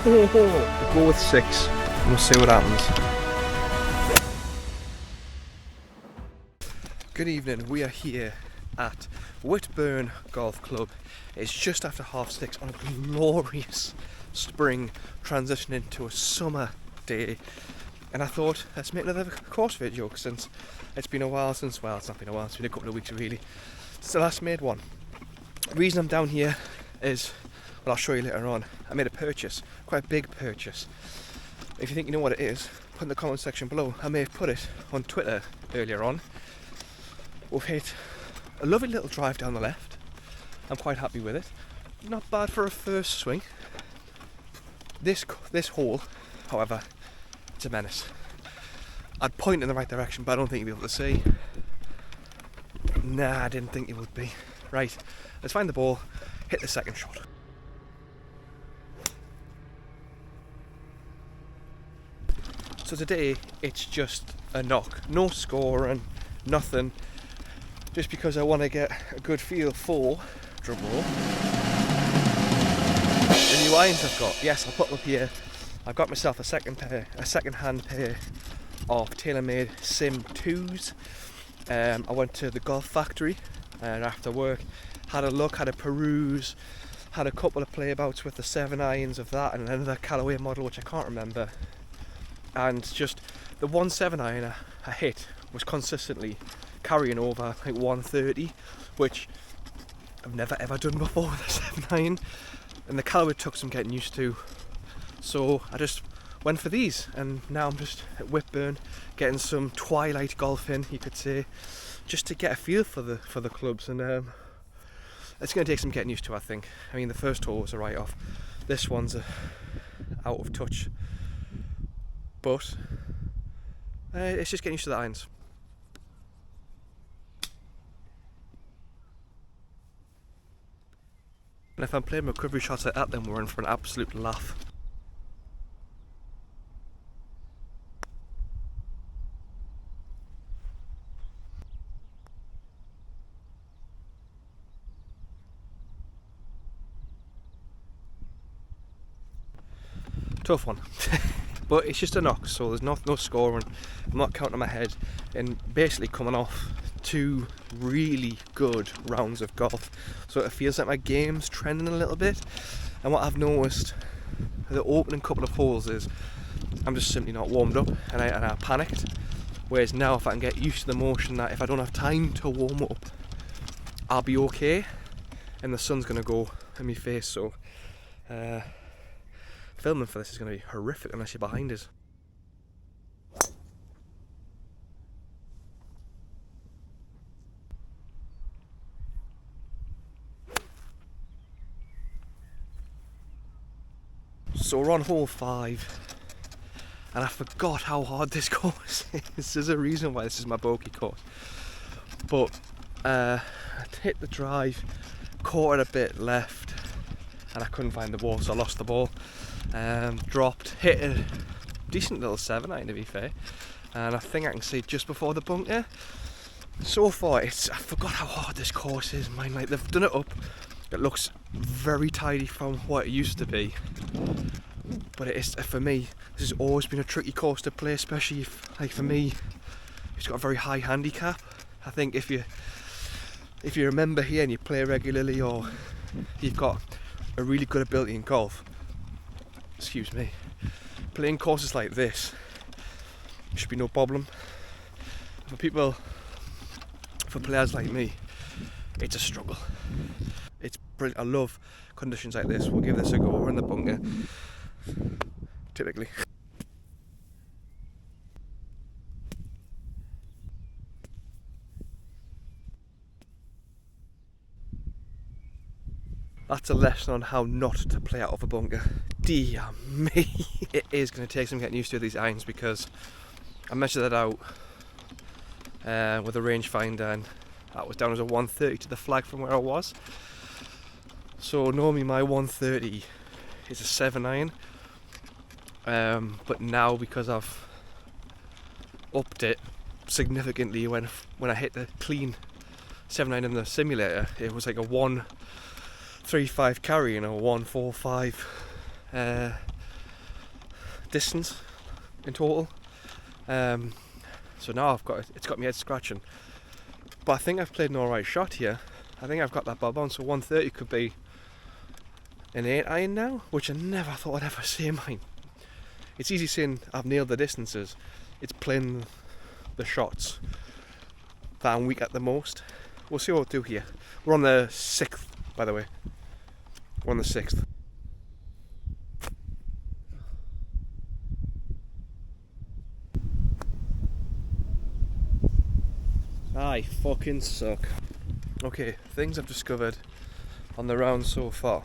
We'll go with 6 and we'll see what happens. Good evening, we are here at Whitburn Golf Club. It's just after 6:30 on a glorious spring transitioning to a summer day. And I thought, let's make another course video since it's been a while since, well, it's not been a while, it's been a couple of weeks really, since I last made one. The reason I'm down here is, well, I'll show you later on, I made a purchase, quite a big purchase. If you think you know what it is, put in the comment section below. I may have put it on Twitter earlier on. We've hit a lovely little drive down the left. I'm quite happy with it. Not bad for a first swing. This hole, however, it's a menace. I'd point in the right direction, but I don't think you'll be able to see. Nah, I didn't think you would be. Right, let's find the ball, hit the second shot. So today, it's just a knock. No scoring, nothing. Just because I want to get a good feel for, drum roll, the new irons I've got. Yes, I'll put them up here. I've got myself a second-hand pair of TaylorMade Sim 2s. I went to the Golf Factory and after work had a look, had a peruse, had a couple of playabouts with the 7 irons of that and another Callaway model which I can't remember. And just the 1 7-iron I hit was consistently carrying over like 130, which I've never ever done before with a 7-iron, and the Callaway took some getting used to, so I just went for these, and now I'm just at Whitburn getting some twilight golf in, you could say, just to get a feel for the clubs, and it's going to take some getting used to, I think. I mean, the first hole was a write-off, this one's out of touch, but it's just getting used to the irons. And if I'm playing recovery shots like that, then we're in for an absolute laugh. Tough one. But it's just a knock, so there's no scoring. I'm not counting my head, and basically coming off 2 really good rounds of golf, so it feels like my game's trending a little bit. And what I've noticed, the opening couple of holes is I'm just simply not warmed up, and I panicked. Whereas now, if I can get used to the motion that if I don't have time to warm up, I'll be okay, and the sun's gonna go in my face. So filming for this is going to be horrific unless you're behind us. So we're on hole 5, and I forgot how hard this course is. There's a reason why this is my bogey course. But I hit the drive, caught it a bit left, and I couldn't find the ball, so I lost the ball. Dropped, hit a decent little 7-iron to be fair, and I think I can see just before the bunker. So far, I forgot how hard this course is, man. Like, they've done it up, it looks very tidy from what it used to be, but it is, for me, this has always been a tricky course to play, especially if, like, for me, it's got a very high handicap. I think if you remember here and you play regularly, or you've got a really good ability in golf, excuse me, playing courses like this should be no problem. For players like me, it's a struggle. It's brilliant. I love conditions like this. We'll give this a go. We're in the bunker, typically. That's a lesson on how not to play out of a bunker. Dear me, it is going to take some getting used to these irons, because I measured that out with a rangefinder, and that was down as a 130 to the flag from where I was. So normally my 130 is a 7-iron, but now because I've upped it significantly, when I hit the clean 7-iron in the simulator, it was like a 1.35 carry and a 1.45 distance in total. So now it's got my head scratching. But I think I've played an alright shot here. I think I've got that bob on, so 130 could be an 8 iron now, which I never thought I'd ever say mine. It's easy saying I've nailed the distances. It's playing the shots that I'm weak at the most. We'll see what we'll do here. We're on the 6th, by the way. We're on the 6th. I fucking suck. Okay, things I've discovered on the round so far.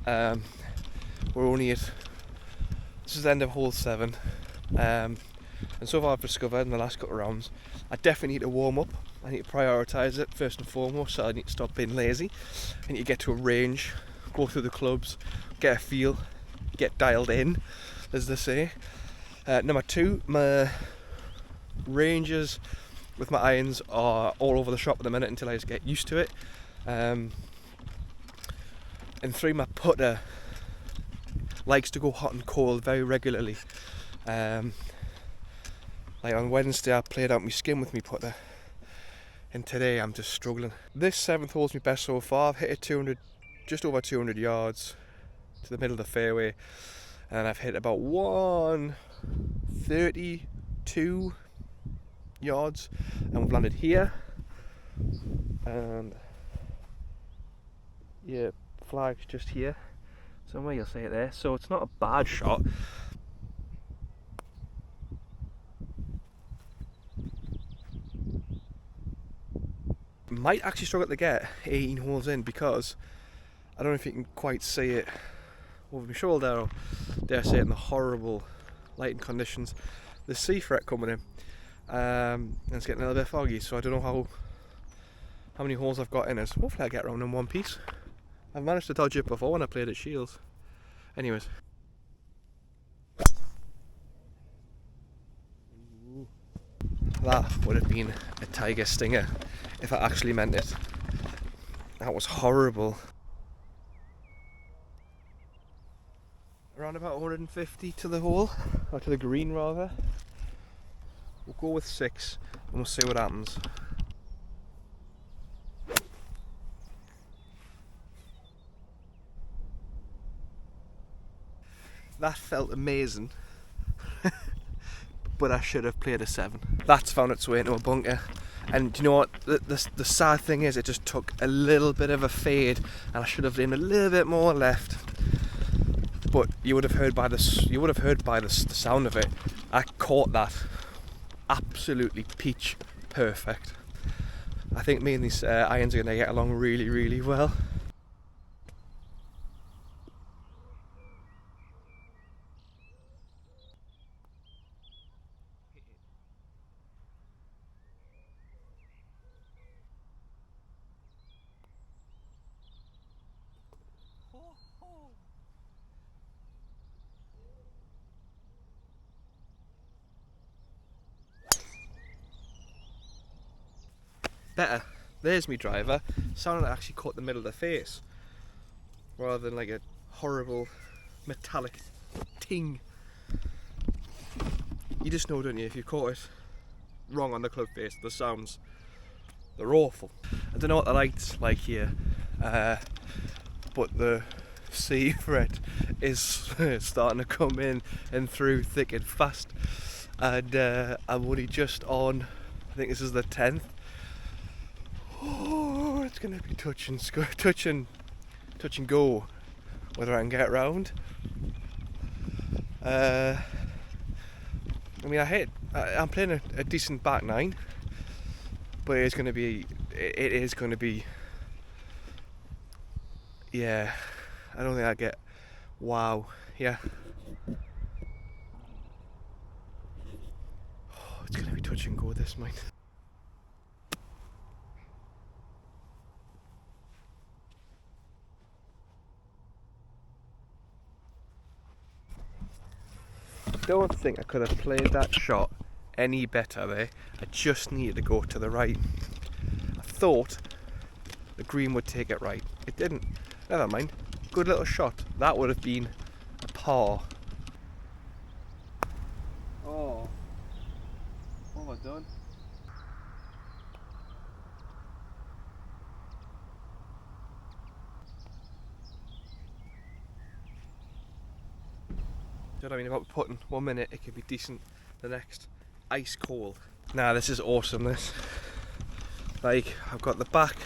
We're only at, this is the end of hole 7. And so far I've discovered in the last couple of rounds, I definitely need to warm up. I need to prioritise it first and foremost, so I need to stop being lazy. I need to get to a range, go through the clubs, get a feel, get dialed in, as they say. Number 2, my ranges with my irons are all over the shop at the minute until I just get used to it. And 3, my putter likes to go hot and cold very regularly. Like on Wednesday I played out my skin with my putter, and today I'm just struggling. This 7th hole's my best so far. I've hit it 200, just over 200 yards to the middle of the fairway, and I've hit about 132 yards, and we've landed here, and yeah, flag's just here somewhere, you'll see it there, so it's not a bad shot. Might actually struggle to get 18 holes in, because I don't know if you can quite see it over my shoulder, or dare I say it, in the horrible lighting conditions. The sea threat coming in, and it's getting a little bit foggy, so I don't know how many holes I've got in it. Hopefully I get around in one piece. I've managed to dodge it before when I played at Shields. Anyways. That would have been a tiger stinger if I actually meant it. That was horrible. Around about 150 to the hole, or to the green rather. We'll go with 6 and we'll see what happens. That felt amazing. But I should have played a 7. That's found its way into a bunker, and do you know what? The sad thing is, it just took a little bit of a fade, and I should have aimed a little bit more left. But you would have heard by the sound of it. I caught that absolutely peach perfect. I think me and these irons are going to get along really, really well. Better. There's me driver. Sounded like I actually caught the middle of the face, rather than like a horrible metallic ting. You just know, don't you, if you caught it wrong on the club face, the sounds, they're awful. I don't know what the light's like here, but the sea threat is starting to come in and through thick and fast, and I'm only just on, I think this is the 10th. Oh, it's gonna be touch and go whether I can get round. I mean, I'm playing a decent back 9, but it is gonna be, yeah, I don't think I get, wow, yeah. Oh, it's gonna be touch and go this, mate. I don't think I could have played that shot any better there. I just needed to go to the right. I thought the green would take it right. It didn't. Never mind. Good little shot. That would have been a par. Well done. Do you know what I mean about putting 1 minute it could be decent, the next ice cold. Nah, this is awesome, this. Like, I've got the back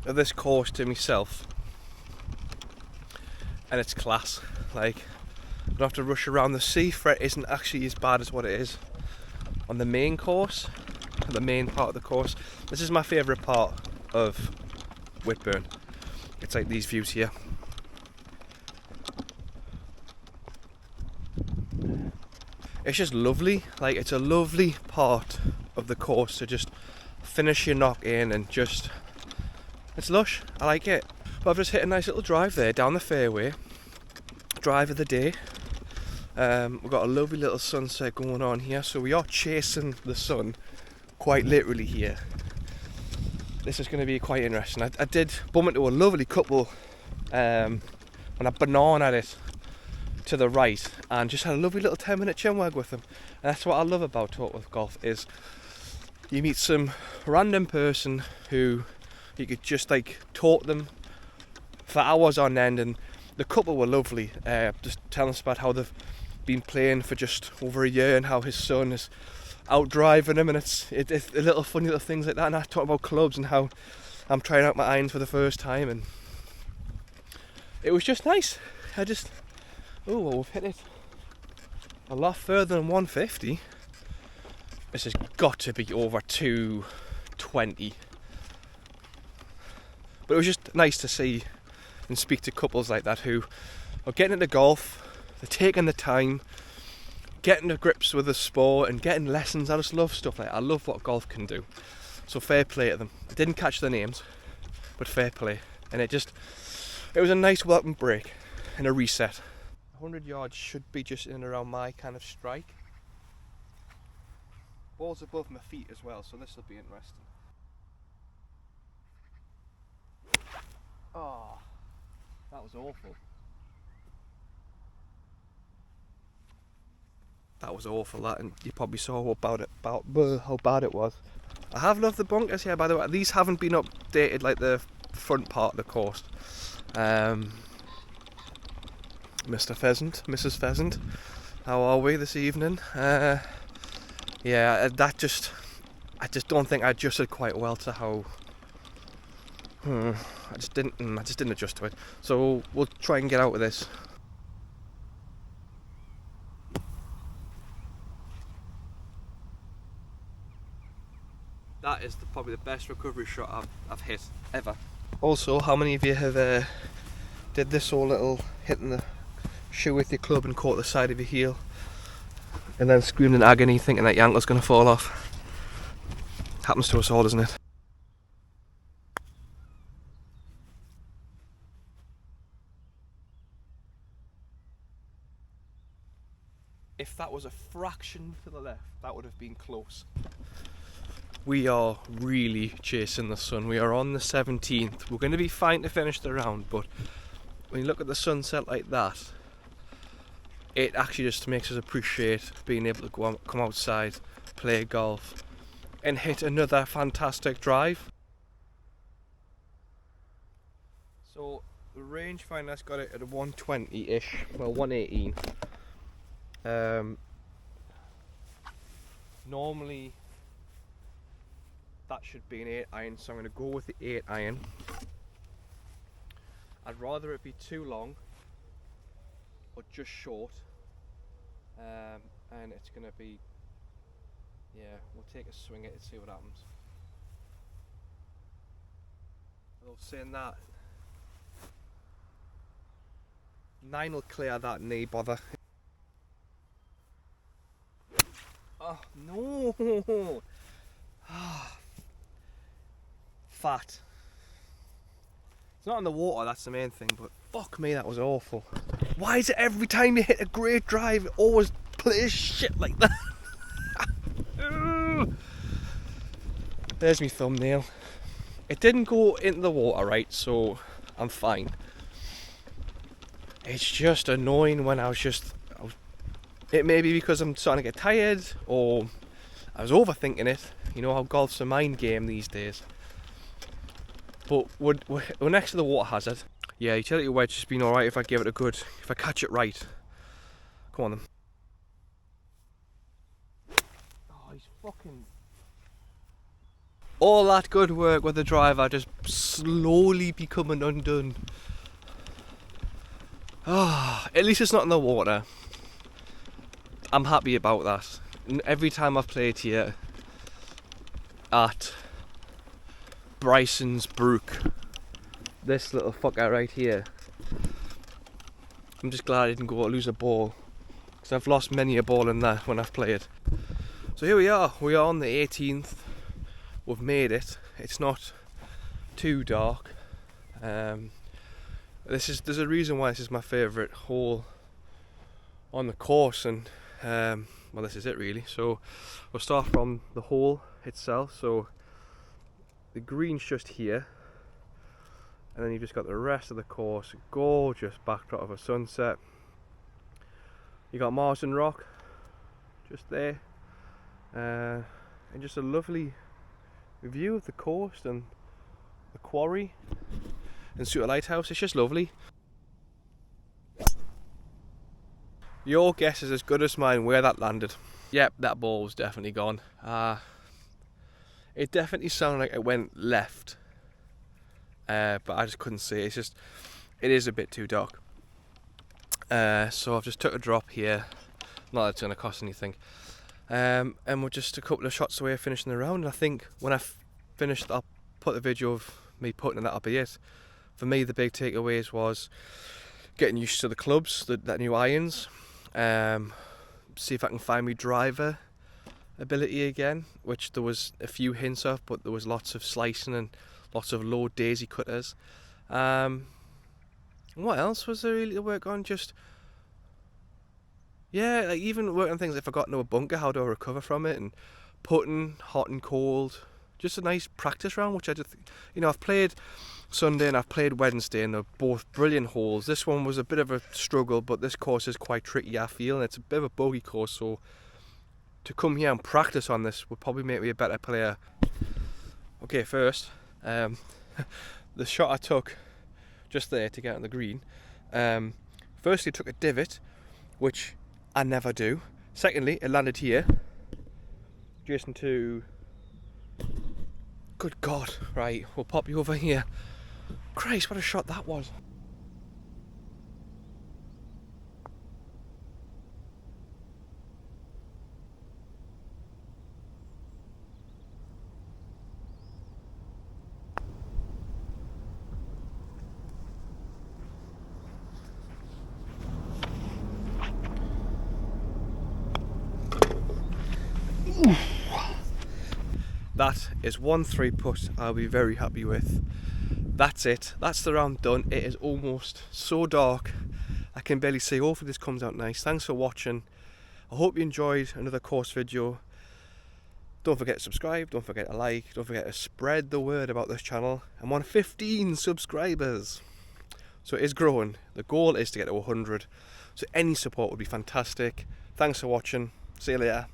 of this course to myself and it's class. Like, I don't have to rush around. The sea fret isn't actually as bad as what it is on the main course, the main part of the course. This is my favourite part of Whitburn. It's like these views here. It's just lovely. Like, it's a lovely part of the course to just finish your knock in and just, it's lush. I like it. But I've just hit a nice little drive there down the fairway. Drive of the day. We've got a lovely little sunset going on here, so we are chasing the sun quite literally here. This is going to be quite interesting. I did bump into a lovely couple when I bananaed it to the right and just had a lovely little 10-minute chinwag with them. And that's what I love about Talk with Golf, is you meet some random person who you could just like talk them for hours on end. And the couple were lovely, just telling us about how they've been playing for just over a year and how his son is out driving him, and it's a little funny little things like that. And I talk about clubs and how I'm trying out my irons for the first time, and it was just nice. Oh, well, we've hit it a lot further than 150. This has got to be over 220. But it was just nice to see and speak to couples like that who are getting into golf, they're taking the time, getting to grips with the sport and getting lessons. I just love stuff like that. I love what golf can do. So fair play to them. I didn't catch their names, but fair play. And it was a nice welcome break and a reset. 100 yards should be just in and around my kind of strike. Ball's above my feet as well, so this will be interesting. Oh, that was awful. That was awful, that, and you probably saw how bad it was. I have loved the bunkers here, by the way. These haven't been updated like the front part of the course. Mr. Pheasant, Mrs. Pheasant, how are we this evening? Yeah, I just don't think I adjusted quite well to how. I just didn't adjust to it. So we'll try and get out of this. That is probably the best recovery shot I've hit ever. Also, how many of you have did this whole little hitting the shoe with your club and caught the side of your heel and then screamed in agony thinking that your ankle's going to fall off? Happens to us all, doesn't it? If that was a fraction to the left, that would have been close. We are really chasing the sun. We are on the 17th. We're going to be fine to finish the round, but when you look at the sunset like that, it actually just makes us appreciate being able to come outside, play golf, and hit another fantastic drive. So the rangefinder's got it at a 120-ish, well 118. Normally that should be an 8 iron, so I'm going to go with the 8 iron. I'd rather it be too long or just short, and it's going to be, yeah, we'll take a swing at it and see what happens. Although saying that, 9 will clear that knee bother. Oh no! Fat. It's not in the water, that's the main thing, but fuck me, that was awful. Why is it every time you hit a great drive, it always plays shit like that? There's my thumbnail. It didn't go into the water, right, so I'm fine. It's just annoying when it may be because I'm starting to get tired, or I was overthinking it. You know how golf's a mind game these days. But we're next to the water hazard. Yeah, utility wedge has been alright if I give it a good, if I catch it right. Come on then. Oh, he's fucking... All that good work with the driver just slowly becoming undone. Ah, at least it's not in the water. I'm happy about that. Every time I've played here at Bryson's Brook, this little fucker right here, I'm just glad I didn't go lose a ball, because I've lost many a ball in that when I've played. So here we are on the 18th. We've made it. It's not too dark. There's a reason why this is my favourite hole on the course, and well, this is it really. So we'll start from the hole itself. So the green's just here, and then you've just got the rest of the course. Gorgeous backdrop of a sunset. You got Marsden Rock just there, and just a lovely view of the coast and the quarry and Suter Lighthouse. It's just lovely. Your guess is as good as mine where that landed. Yep, that ball was definitely gone. It definitely sounded like it went left, but I just couldn't see. It is a bit too dark. So I've just took a drop here. Not that it's going to cost anything. And we're just a couple of shots away of finishing the round. And I think when I finished, I'll put the video of me putting it, that'll be it. For me, the big takeaways was getting used to the clubs, that new irons. See if I can find my driver ability again, which there was a few hints of, but there was lots of slicing and lots of low daisy cutters. What else was there really to work on? Just, yeah, like even work on things if I got into a bunker, how do I recover from it, and putting hot and cold. Just a nice practice round, which I just, I've played Sunday and I've played Wednesday, and they're both brilliant holes. This one was a bit of a struggle, but this course is quite tricky, I feel, and it's a bit of a bogey course, so to come here and practice on this would probably make me a better player. Okay, first, the shot I took just there to get on the green, firstly took a divot, which I never do. Secondly, it landed here, adjacent to... Good God, right, we'll pop you over here. Christ, what a shot that was. That is 1 3-putt I'll be very happy with. That's it. That's the round done. It is almost so dark I can barely see. Hopefully this comes out nice. Thanks for watching. I hope you enjoyed another course video. Don't forget to subscribe. Don't forget to like. Don't forget to spread the word about this channel. I'm on 15 subscribers. So it is growing. The goal is to get to 100. So any support would be fantastic. Thanks for watching. See you later.